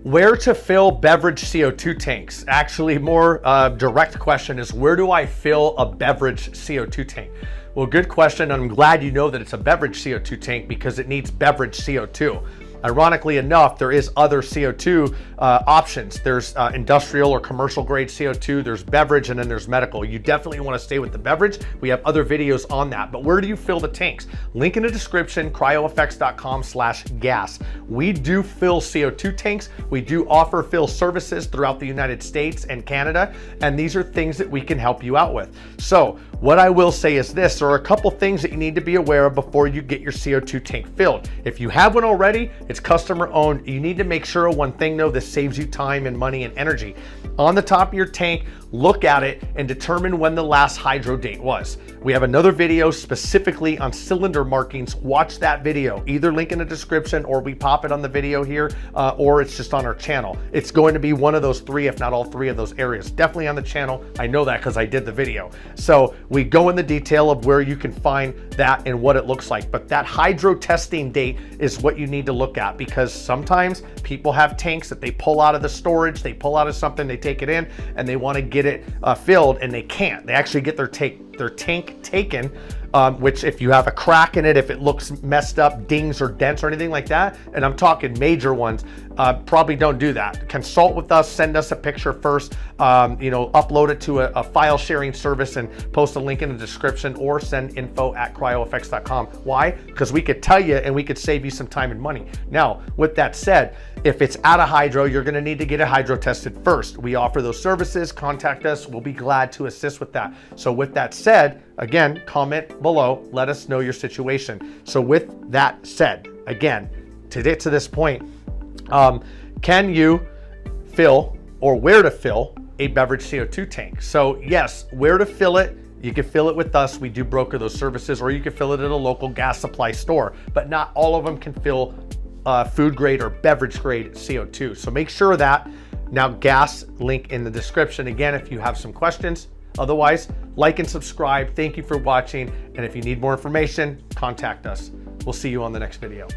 Where to fill beverage CO2 tanks? Actually, more direct question is, where do I fill a beverage CO2 tank? Well, good question. I'm glad you know that it's a beverage CO2 tank because it needs beverage CO2. Ironically enough, there is other CO2 options. There's industrial or commercial grade CO2, there's beverage, and then there's medical. You definitely want to stay with the beverage. We have other videos on that, but where do you fill the tanks? Link in the description, cryofx.com/gas. We do fill CO2 tanks. We do offer fill services throughout the United States and Canada, and these are things that we can help you out with. So what I will say is this, there are a couple things that you need to be aware of before you get your CO2 tank filled. If you have one already, it's customer owned. You need to make sure one thing though, this saves you time and money and energy. On the top of your tank, look at it and determine when the last hydro date was. We have another video specifically on cylinder markings. Watch that video, either link in the description or we pop it on the video here, or it's just on our channel. It's going to be one of those three, if not all three of those areas. Definitely on the channel. I know that because I did the video. So we go in the detail of where you can find that and what it looks like. But that hydro testing date is what you need to look at, because sometimes people have tanks that they pull out of the storage, they pull out of something, they take it in, and they want to get it filled, and they can't. They actually get their tank taken, which if you have a crack in it, if it looks messed up, dings or dents or anything like that, and I'm talking major ones, probably don't do that. Consult with us, send us a picture first, upload it to a file sharing service and post a link in the description, or send info@cryofx.com. Why? Because we could tell you and we could save you some time and money. Now, with that said, if it's out of hydro, you're gonna need to get it hydro tested first. We offer those services, contact us, we'll be glad to assist with that. So with that said, again, comment below, let us know your situation. So with that said, again, to get to this point, can you fill, or where to fill, a beverage CO2 tank? So yes, where to fill it, you can fill it with us. We do broker those services, or you can fill it at a local gas supply store, but not all of them can fill food grade or beverage grade CO2. So make sure of that. Now, gas, link in the description. Again, if you have some questions. Otherwise, like and subscribe. Thank you for watching. And if you need more information, contact us. We'll see you on the next video.